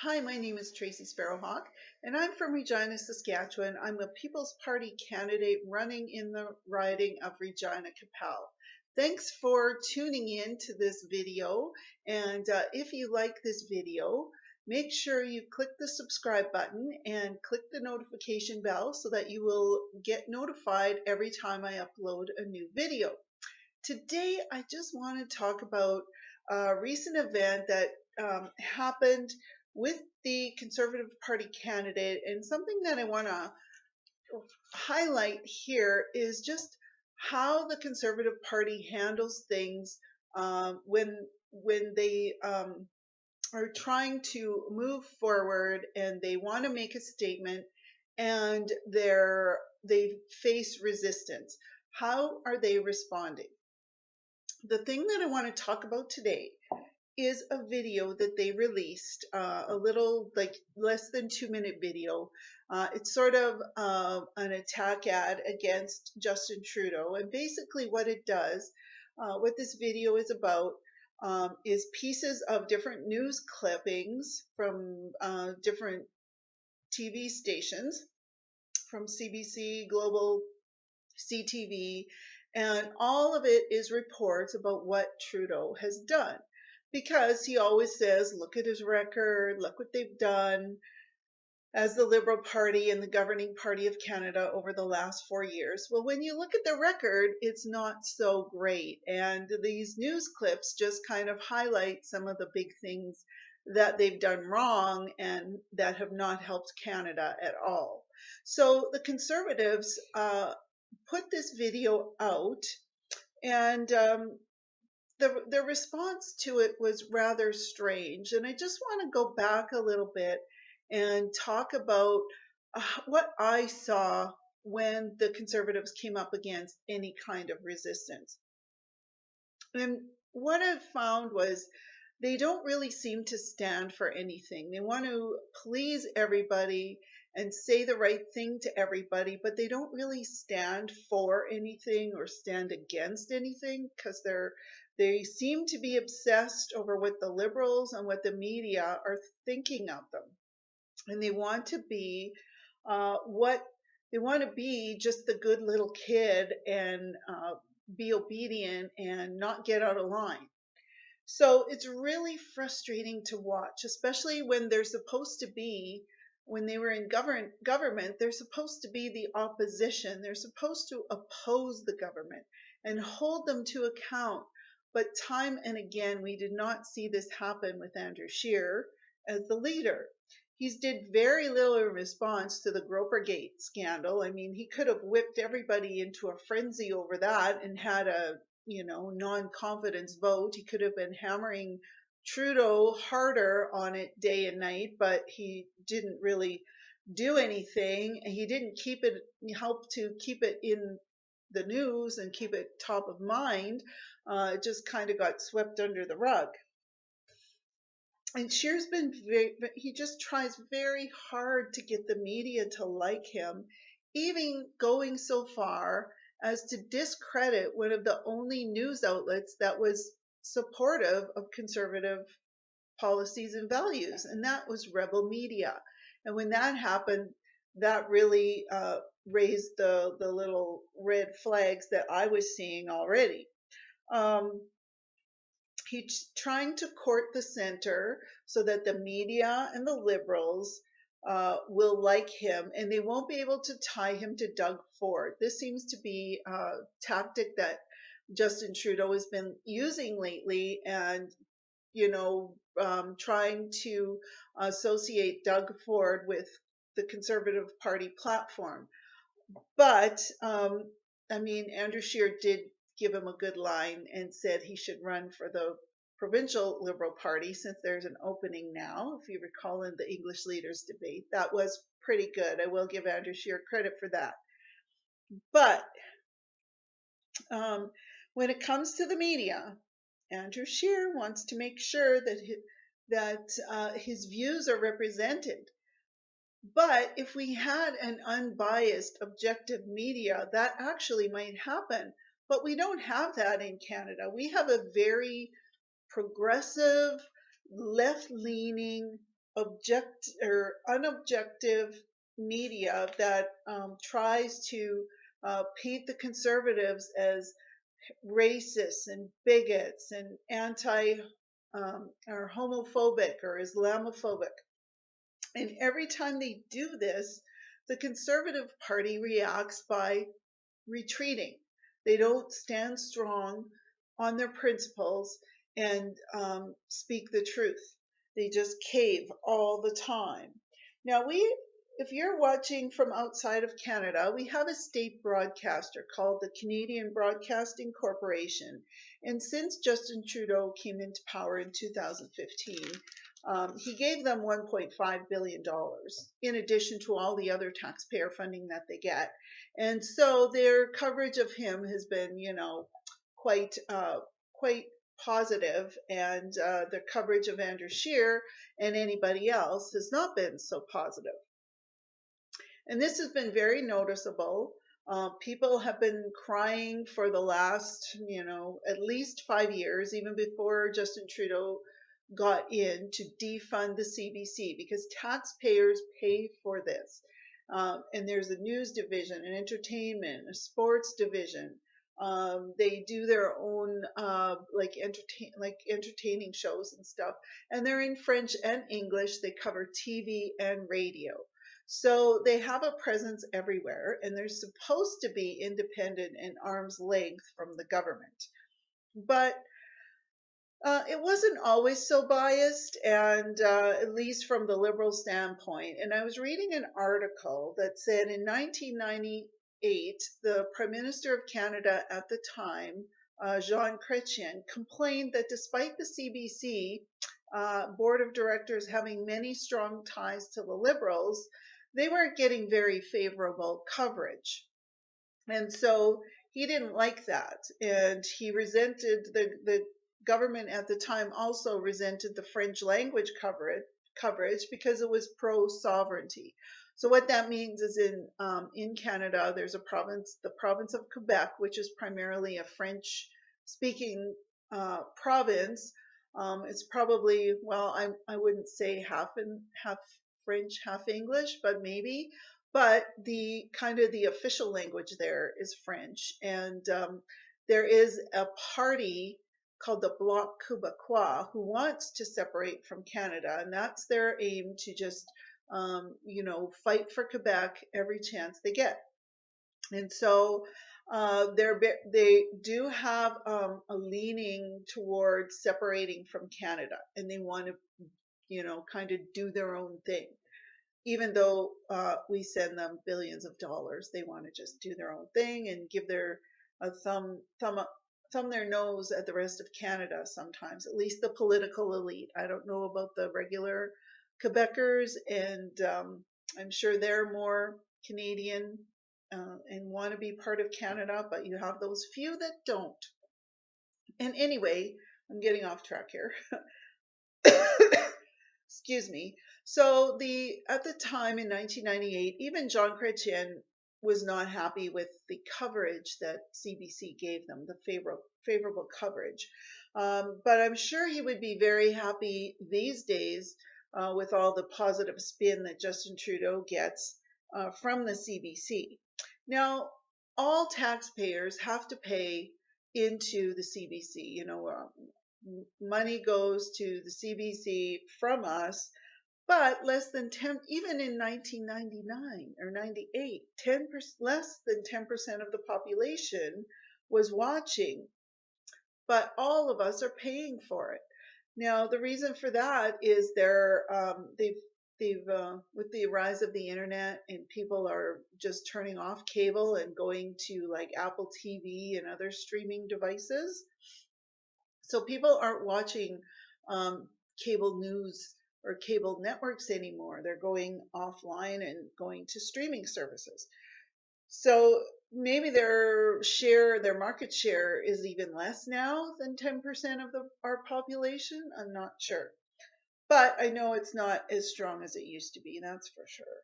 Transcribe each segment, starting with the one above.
Hi, my name is Tracy Sparrowhawk, and I'm from Regina, Saskatchewan. I'm a People's Party candidate running in the riding of Regina Capel. Thanks for tuning in to this video, and if you like this video, make sure you click the subscribe button and click the notification bell so that you will get notified every time I upload a new video. Today, I just want to talk about a recent event that happened with the Conservative Party candidate, and something that I want to highlight here is just how the Conservative Party handles things when they are trying to move forward and they want to make a statement and they face resistance. How are they responding? The thing that I want to talk about today is a video that they released, a little like less than 2 minute video. It's sort of an attack ad against Justin Trudeau. And basically, what it does, what this video is about, is pieces of different news clippings from different TV stations, from CBC, Global, CTV, and all of it is reports about what Trudeau has done. Because he always says, look at his record, look what they've done as the Liberal Party and the governing party of Canada over the last 4 years. Well, when you look at the record, it's not so great. And these news clips just kind of highlight some of the big things that they've done wrong and that have not helped Canada at all. So the Conservatives put this video out, and the response to it was rather strange. And I just want to go back a little bit and talk about what I saw when the Conservatives came up against any kind of resistance. And what I found was they don't really seem to stand for anything. They want to please everybody and say the right thing to everybody, but they don't really stand for anything or stand against anything because they seem to be obsessed over what the Liberals and what the media are thinking of them. And they want to be just the good little kid and be obedient and not get out of line. So it's really frustrating to watch, especially when they're supposed to be, when they were in government, they're supposed to be the opposition. They're supposed to oppose the government and hold them to account. But time and again, we did not see this happen with Andrew Scheer as the leader. He's did very little in response to the Gropergate scandal. I mean, he could have whipped everybody into a frenzy over that and had a non-confidence vote. He could have been hammering Trudeau harder on it day and night, but he didn't really do anything. He didn't help to keep it in the news and keep it top of mind. It just kind of got swept under the rug. And Scheer's he just tries very hard to get the media to like him, even going so far as to discredit one of the only news outlets that was supportive of Conservative policies and values, and that was Rebel Media. And when that happened, that really raised the little red flags that I was seeing already. He's trying to court the center so that the media and the Liberals will like him, and they won't be able to tie him to Doug Ford. This seems to be a tactic that Justin Trudeau has been using lately, and trying to associate Doug Ford with the Conservative Party platform. But Andrew Scheer did give him a good line and said he should run for the provincial Liberal Party since there's an opening now. If you recall in the English leaders debate, that was pretty good. I will give Andrew Scheer credit for that. But when it comes to the media, Andrew Scheer wants to make sure that his views are represented. But if we had an unbiased, objective media, that actually might happen. But we don't have that in Canada. We have a very progressive, left-leaning unobjective media that tries to paint the conservatives as racists and bigots and or homophobic or Islamophobic. And every time they do this, the Conservative Party reacts by retreating. They don't stand strong on their principles and speak the truth. They just cave all the time. Now, if you're watching from outside of Canada, we have a state broadcaster called the Canadian Broadcasting Corporation. And since Justin Trudeau came into power in 2015, he gave them $1.5 billion in addition to all the other taxpayer funding that they get. And so their coverage of him has been, quite positive, and the coverage of Andrew Scheer and anybody else has not been so positive. And this has been very noticeable. People have been crying for the last, at least 5 years, even before Justin Trudeau got in, to defund the CBC because taxpayers pay for this. And there's a news division, an entertainment, a sports division. They do their own entertaining shows and stuff, and they're in French and English. They cover TV and radio. So they have a presence everywhere, and they're supposed to be independent and arm's length from the government. But it wasn't always so biased, and at least from the Liberal standpoint. And I was reading an article that said in 1998, the Prime Minister of Canada at the time, Jean Chrétien, complained that despite the CBC board of directors having many strong ties to the Liberals, they weren't getting very favorable coverage. And so he didn't like that. And he resented the government at the time also resented the French language coverage because it was pro-sovereignty. So what that means is in Canada, there's a province, the province of Quebec, which is primarily a French-speaking province. It's probably, well, I wouldn't say half French, half English, but maybe. But the kind of the official language there is French, and there is a party called the Bloc Québécois who wants to separate from Canada, and that's their aim, to just fight for Quebec every chance they get. And so they do have a leaning towards separating from Canada, and they want to kind of do their own thing. Even though we send them billions of dollars, they want to just do their own thing and give their thumb their nose at the rest of Canada sometimes, at least the political elite. I don't know about the regular Quebecers, and I'm sure they're more Canadian and want to be part of Canada, but you have those few that don't. And anyway, I'm getting off track here. Excuse me. So at the time in 1998, even Jean Chrétien was not happy with the coverage that CBC gave them, the favorable coverage. But I'm sure he would be very happy these days with all the positive spin that Justin Trudeau gets from the CBC. Now, all taxpayers have to pay into the CBC. Money goes to the CBC from us, but less than 10, even in 1999 or 98, less than 10% of the population was watching, but all of us are paying for it. Now, the reason for that is they've with the rise of the internet, and people are just turning off cable and going to like Apple TV and other streaming devices. So people aren't watching cable news or cable networks anymore. They're going offline and going to streaming services. So maybe their market share is even less now than 10% of our population. I'm not sure. But I know it's not as strong as it used to be, that's for sure.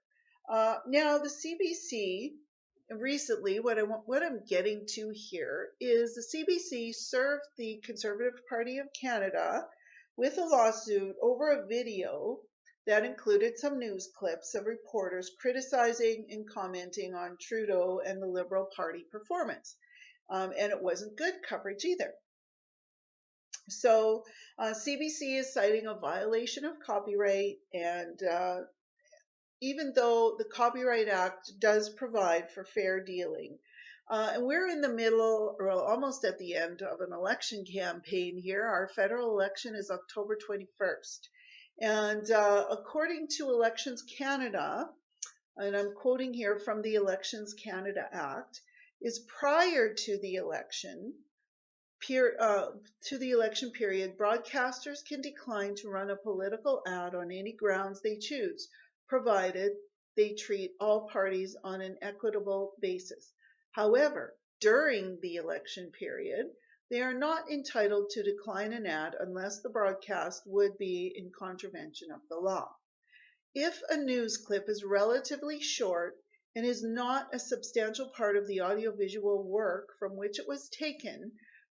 Now, the CBC, recently, what I'm getting to here is the CBC served the Conservative Party of Canada with a lawsuit over a video that included some news clips of reporters criticizing and commenting on Trudeau and the Liberal Party performance. And it wasn't good coverage either. So CBC is citing a violation of copyright, and even though the Copyright Act does provide for fair dealing, and we're in the middle, or almost at the end of an election campaign here. Our federal election is October 21st. And according to Elections Canada, and I'm quoting here from the Elections Canada Act, is prior to the election, period, broadcasters can decline to run a political ad on any grounds they choose, provided they treat all parties on an equitable basis. However, during the election period, they are not entitled to decline an ad unless the broadcast would be in contravention of the law. If a news clip is relatively short and is not a substantial part of the audiovisual work from which it was taken,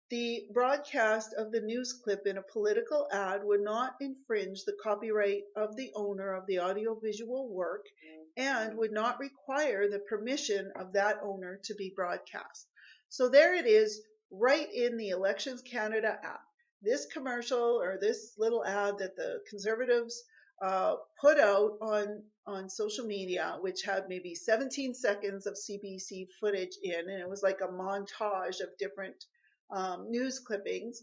the broadcast of the news clip in a political ad would not infringe the copyright of the owner of the audiovisual work and would not require the permission of that owner to be broadcast. So there it is, right in the Elections Canada Act. This commercial, or this little ad that the Conservatives put out on social media, which had maybe 17 seconds of CBC footage in, and it was like a montage of different news clippings.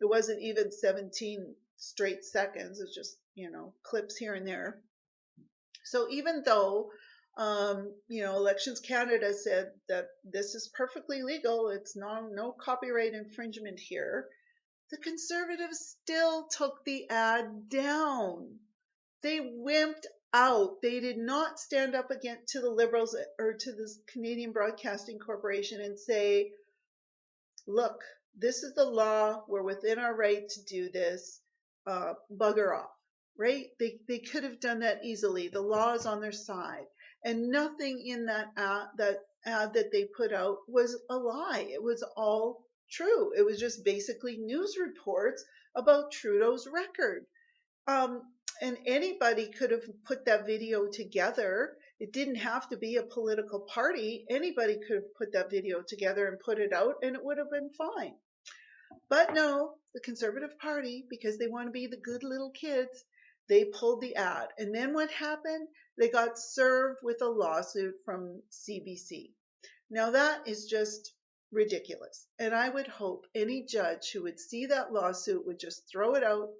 It wasn't even 17 straight seconds. It's just, clips here and there. So even though, Elections Canada said that this is perfectly legal, it's no copyright infringement here, the Conservatives still took the ad down. They wimped out. They did not stand up against to the Liberals or to the Canadian Broadcasting Corporation and say, look, this is the law. We're within our right to do this. Bugger off, right? They could have done that easily. The law is on their side. And nothing in that ad that they put out was a lie. It was all true. It was just basically news reports about Trudeau's record. And anybody could have put that video together. It didn't have to be a political party. Anybody could have put that video together and put it out, and it would have been fine. But no, the Conservative Party, because they want to be the good little kids, they pulled the ad. And then what happened? They got served with a lawsuit from CBC. Now that is just ridiculous. And I would hope any judge who would see that lawsuit would just throw it out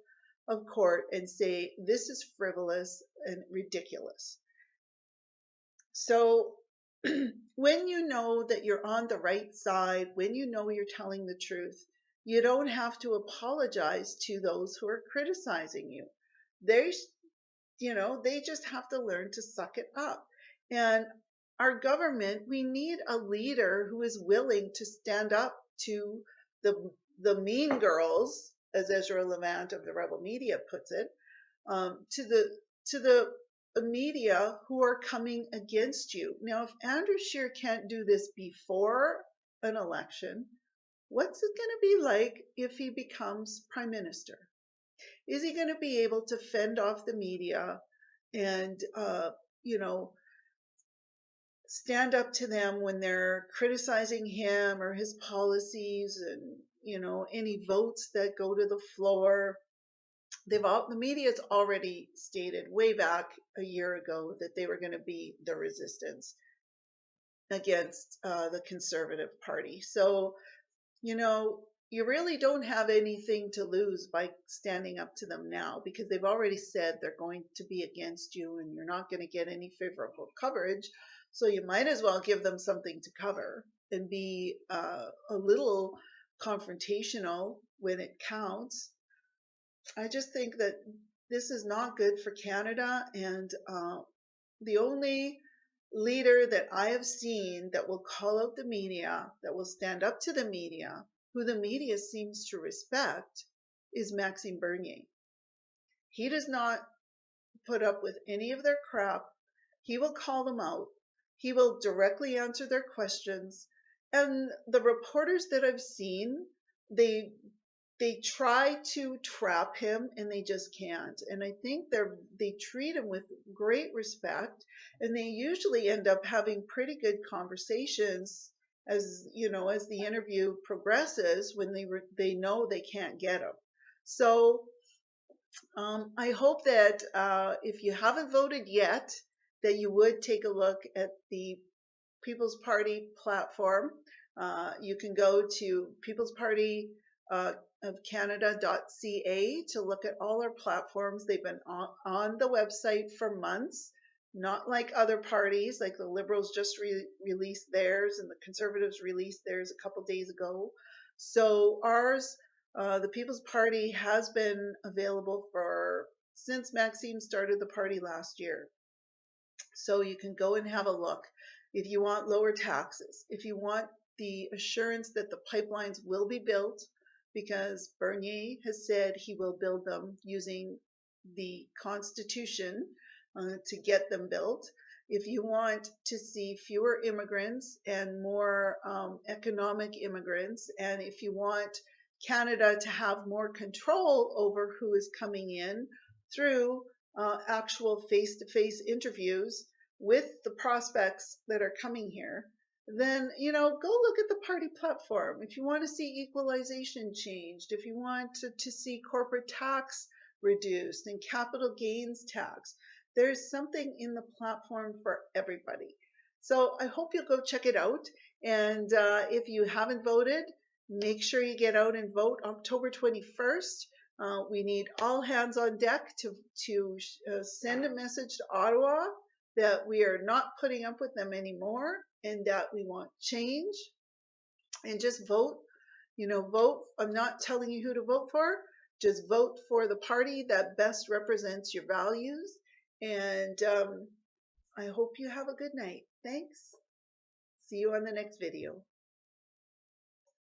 of court and say, this is frivolous and ridiculous. So when you know that you're on the right side, when you know you're telling the truth, you don't have to apologize to those who are criticizing you. They just have to learn to suck it up. And our government, we need a leader who is willing to stand up to the mean girls, as Ezra Levant of the Rebel Media puts it, to the media who are coming against you. Now, if Andrew Scheer can't do this before an election, what's it going to be like if he becomes prime minister? Is he going to be able to fend off the media and, stand up to them when they're criticizing him or his policies and, any votes that go to the floor? The media's already stated way back a year ago that they were going to be the resistance against the Conservative Party. So, you really don't have anything to lose by standing up to them now, because they've already said they're going to be against you and you're not going to get any favorable coverage. So you might as well give them something to cover and be a little confrontational when it counts. I just think that this is not good for Canada, and the only leader that I have seen that will call out the media, that will stand up to the media, who the media seems to respect, is Maxime Bernier. He does not put up with any of their crap. He will call them out. He will directly answer their questions. And the reporters that I've seen, they they try to trap him and they just can't. And I think they treat him with great respect, and they usually end up having pretty good conversations as as the interview progresses, when they know they can't get him. So I hope that if you haven't voted yet, that you would take a look at the People's Party platform. You can go to People's Party of Canada.ca to look at all our platforms. They've been on the website for months, not like other parties, like the Liberals just released theirs and the Conservatives released theirs a couple days ago. So ours, the People's Party, has been available since Maxime started the party last year. So you can go and have a look. If you want lower taxes, if you want the assurance that the pipelines will be built, because Bernier has said he will build them using the Constitution to get them built. If you want to see fewer immigrants and more economic immigrants, and if you want Canada to have more control over who is coming in through actual face-to-face interviews with the prospects that are coming here, then go look at the party platform. If you want to see equalization changed, if you want to see corporate tax reduced and capital gains tax, there's something in the platform for everybody. So I hope you'll go check it out. And if you haven't voted, make sure you get out and vote October 21st. We need all hands on deck to send a message to Ottawa that we are not putting up with them anymore, and that we want change. And just vote. Vote. I'm not telling you who to vote for. Just vote for the party that best represents your values. And I hope you have a good night. Thanks. See you on the next video.